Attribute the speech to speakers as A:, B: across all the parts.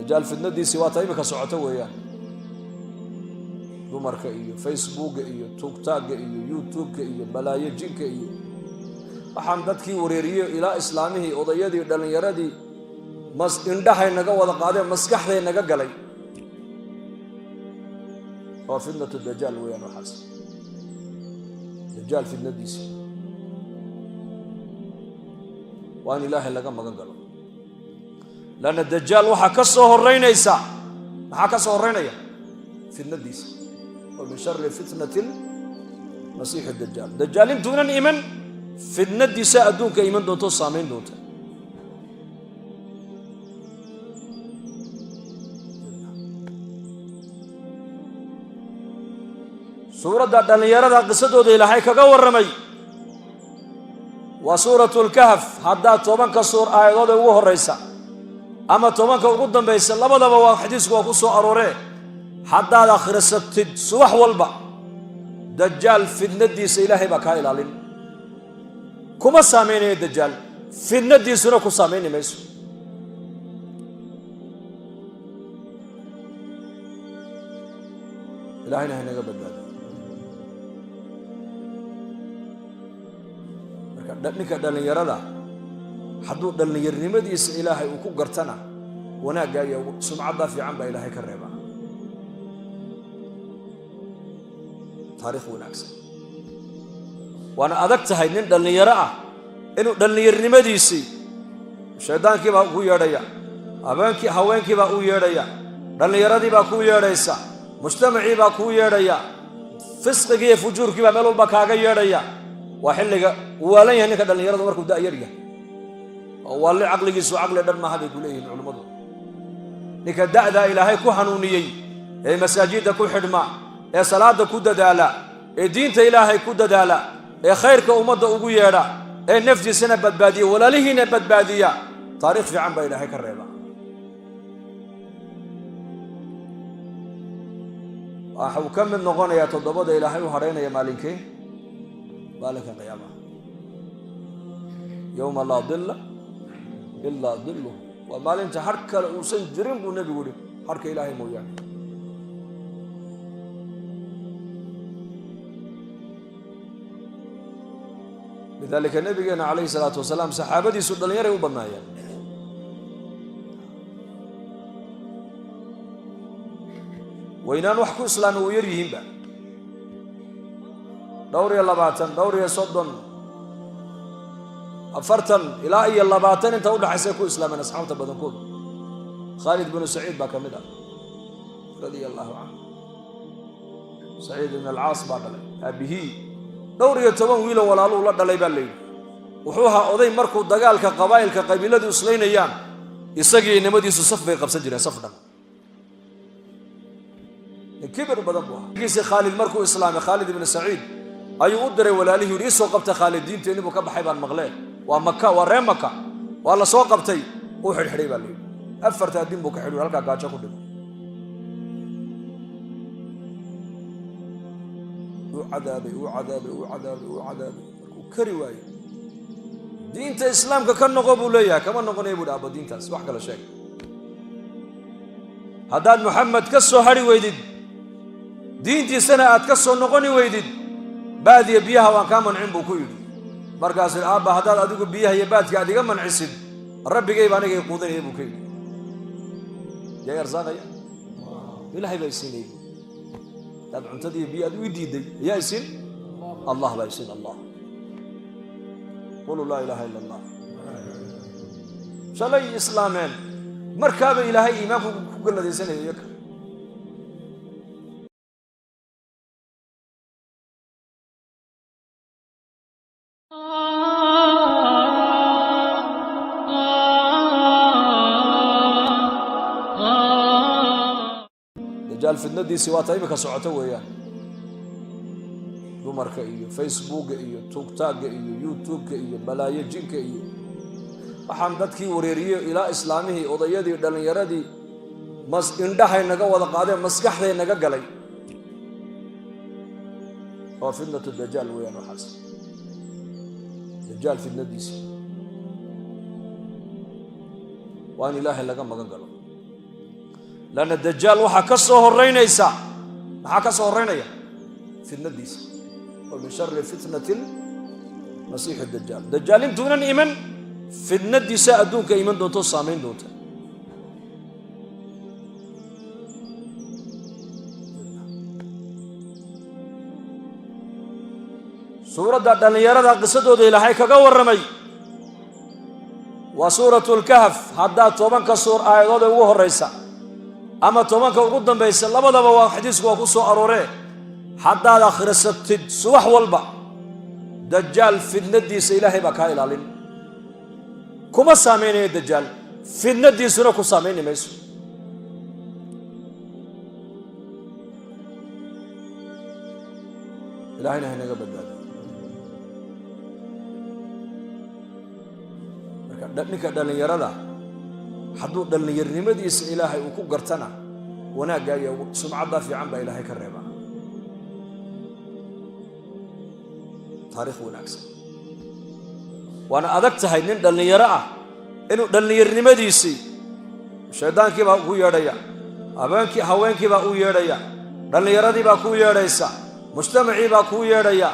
A: دجال فتنة دي سوى طيبة كسعته وياه dumarka iyo Facebook iyo TikTok iyo YouTube iyo balaayo jinka iyo waxaan dadkii wareeriyo ilaa islaamihii odayadii dhalinyaradii mas indhahay naga wada qaadeen maskaxday naga galay oo fitnatu dajjal weeyaan waxaas dajjal fitnadiisa waan ilaahay laga magan galo lana dajjal waxa ka soo horeynaysa waxa ka soo horeynaya fitnadiisa ومن شر فتنة المسيح الدجال دجال دون إيمان فتنة ديساء دونك إيمان دون تصامين دونك سورة دان يرى قصته دي لحي كغور رمي وسورة الكهف هذا توبان كسور آيات دي وهو الرئيسة أما توبان كقدم بيس الله بدأ وحديث وقصو أروريه حتى آخر السبت صبح والبا دجال في الندي سيلاهي بكاي لالين كما ساميني دجال في الندي سنكو ساميني ميسو إلهينا هنا قبل ذلك نكا دالن يرادا حدو دالن يرنمدي سيلاهي وكو قرتنا وانا قايا سمعة في عمبا إلهي كريبا تاريخ وناكس وانا ادقت هاي نين دلنيرا انو دلنيرنمديسي شيطانكي با ku yeedhaya habeenkii haweenkii ba u yeedhaya dhallinyaradii ba ku yeedhaysa mujtamacii ba ku yeedhaya fisqiga iyo fujuurkii ba meel walba kaaga yeedhaya waa xilliga waalan yahay ninka dhallinyarada markuu da yar yahay oo wali aqligiisu aqli dhan ma haday ku leeyihiin culimadu ninka da'da ilaahay ku hanuuniyay ee masaajida ku xidhma ee salaada ku dadaala ee diinta ilaahay ku dadaala ee khayrka ummadda ugu yeedha ee naftiisana badbaadiya walaalihiina badbaadiya taariikh fiican baa ilaahay ka reeba waxa uu ka mid noqonayaa toddobada ilaahay u hareynaya maalinkii maalinka qiyaamaha yawma laa dilla ilaa dilluh waa maalinta har kale uusan jirin buu nebigu yidhi harka ilaahay mooyaane لذلك النبي عليه الصلاة والسلام صحابتي سودان يرى وبنايا وينان وحكو إسلام ويريهم با دوري اللباتن دوري صدن أفرتن إلى أي اللباتن انت أولا حسيكو إسلام أنا أصحابته بدنكود خالد بن سعيد باكمدا رضي الله عنه سعيد بن العاص بعد أبيه دوري toban wiil oo walaalo la dhalay baa leeyahay wuxuu ahaa oday markuu dagaalka qabaa'ilka qabiiladu islaynayaan isagii nimadiisu saf bay qabsan jireen saf dhan kibar badan buu kiisi Khalid markuu islaamay Khalid ibn Sa'id ayuu u diray walaalihii uu soo qabtay Khalid diinteeni buu ka baxay baan maqlay waa Makka waa reer Makka waa la soo qabtay uu xirxiray baa leeyahay afarta diin buu ka xidhay halka gaajo ku dhigay وعذابي وكري واي دينت اسلام كان نقبو ليا كما نقني بود ابو دينتاس wax kala sheeg hadad Muhammad ka soo hari weydid diintiisana aad ka soo noqoni weydid baadiya biyaha waan ka mancin buu ku yiri markaas aaba hadad adigu biyaha iyo baadka adiga mancisid rabbigay baan aniga quudanay buu ku yiri ya yarzaaqaya ilaahay bay siinay dad cuntadii biyaad u diiday yaa isin Allah la isin Allah qul la ilaha illa Allah shalay islaameen markaaba ilaahay iimaanku ku galadaysanaya دجال فتنة دي سوى طيبة كسعته وياه dumarka iyo Facebook iyo TikTok iyo YouTube iyo balaayo jinka iyo waxaan dadkii wareeriyo ilaa islaamihii odayadii dhalinyaradii mas indhahay naga wada qaadeen maskaxday naga galay oo fitnatu dajjal weeyaan waxaas dajjal fitnadiisa waan ilaahay laga magan galo لأن الدجال وحا كسو هرينيسا maxaa ka soo horeynaya fitnadiisa ومن شر فتنة المسيح الدجال دجال intuunan iman fitnadiisa adduunka iman doonto saameyn doonta suuradda dhalinyarada qisadooda ilaahay kaga warramay waa suuratul kahf haddaa 10 suur aayadood ugu horeysa ama 10 ugu dambaysa labadaba waa xadiisku waa ku soo arooree haddaad akhrisatid subax walba dajaal fitnadiisa ilaahay baa kaa ilaalin kuma saameynaya dajaal fitnadiisuna ku saameyn mayso ilaahayna hanaga badbaado marka ninka dhalinyarada hadduu dhalinyarnimadiisa ilaahay uu ku gartana wanaagga iyo sumcadda fiican baa ilaahay ka reebaa taariikh wanaagsan waana adag tahay nin dhalinyaro ah inuu dhalinyarnimadiisii shaydaankii baa ugu yeedhaya haweenkii baa u yeedhaya dhalinyaradii baa ku yeedhaysa mujtamacii baa ku yeedhaya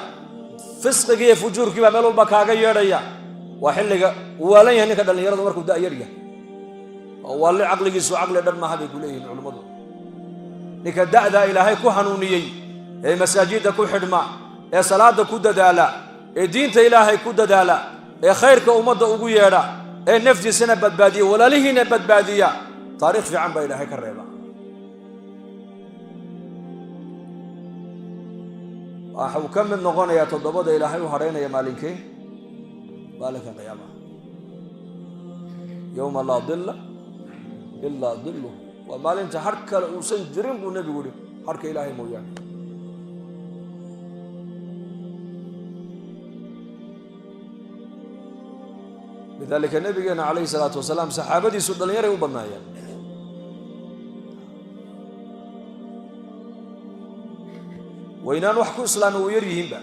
A: fisqigii iyo fujuurkii baa meel walba kaaga yeedhaya waa xilliga uu waalan yahay ninka dhalinyaradu markuu da'yar yahay والله عقلي يسوع عقلي دم ما هذا يقول إيه علماء نك دعدا إلهي كو حنونيي إيه مساجد كو حدما إيه صلاة كو دالا إيه دين إلهي كو دالا إيه خير كأمة أبو يرا إيه نفدي سنة بدبادية ولا له نبت بادية تاريخ في عم بإلهي كريبا وكم من نغنى يا تضبط إلهي وهرينا يا مالكي بالك القيامة يوم لا ظل إلا ظله وما لنت حركة وسن جرم والنبي يقول حركة إلهي مويان لذلك النبي عليه الصلاة والسلام صحابتي سد اليري وبنايا وينان وحكو إسلام ويريهم بقى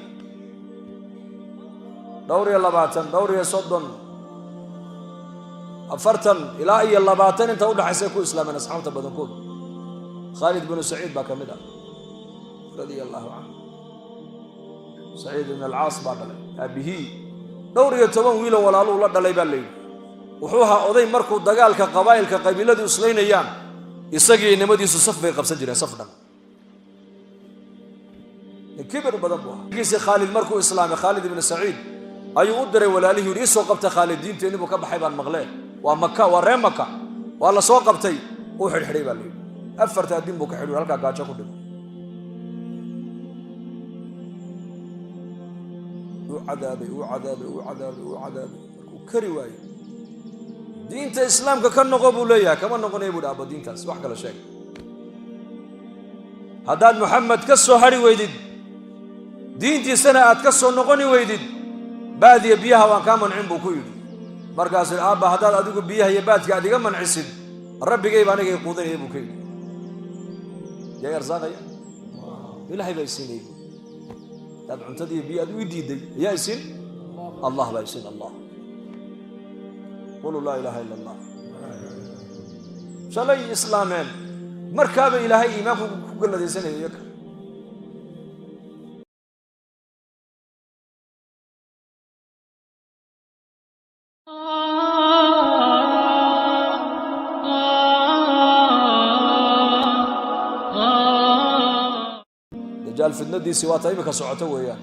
A: دوري الله باتن دوري صدن أفرتن إلى أي الله باتن أنت أقول حسيكو إسلامنا أصحابته بدنكود خالد بن سعيد باكمدا رضي الله عنه سعيد بن العاص باكله أبيه دوري يتبون ويلا ولا الله دلي بالليل وحوها أضي مركو دجال كقبائل كقبيلة أسلين أيام يسقي نمدي صف بيقب سجرة صفنا الكبر بدبوها يجي خالد مركو إسلامي خالد بن سعيد أي أدري ولا له يريس وقبت خالد دين تاني بكب حيبان مغلاه ومكة ورين مكة والله سوقبتي وحد حريب اللي أفرت الدين بك حلو هلك قاعد كده وعذابي وعذابي وعذابي وعذابي وكرواي دين الإسلام كأن قبولية كمان نقول يبود أبو دين تاس واحد كلا شيء هذا محمد كسر هاري ويدد دين سنة أتكسر نقولي ويدد بعد يبيها وكمان عم بكويد مركز الأب هذا أديك بيها يبات قاعد يجمع عسد الرب جاي بانك يقودني يبكي يا إرزاق يا إلهي بيسيني طبعا تدي بيها ويدي يا يسين الله بيسين الله قولوا لا إله إلا الله شلي إسلامين مركب إلهي إمامكم كل ذي سنة يك دجال في الندي سوى طيبك سعته وياه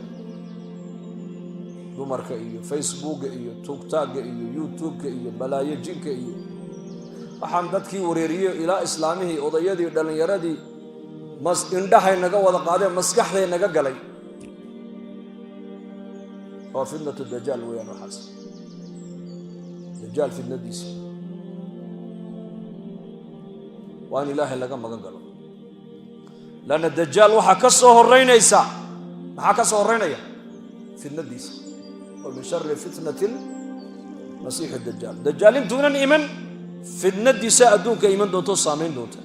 A: دمرك إيو فيسبوك إيو توك تاك إيو يوتيوب إيو بلايجينك إيو وحمدتك وريريو إلى إسلامه وضيادي ودلن يردي مس إندحي نقا وضا قادم مسكحي نقا قلي هو فتنة الدجال وياه نحاس دجال في الندي سوى وأن إله لقا مقن قلو لأن الدجال وحا كسو هرينيسا maxaa ka soo horeynaya fitnadiisa ومن شر فتنة المسيح الدجال دجال intuunan iman fitnadiisa adduunka iman doonto saameyn doonta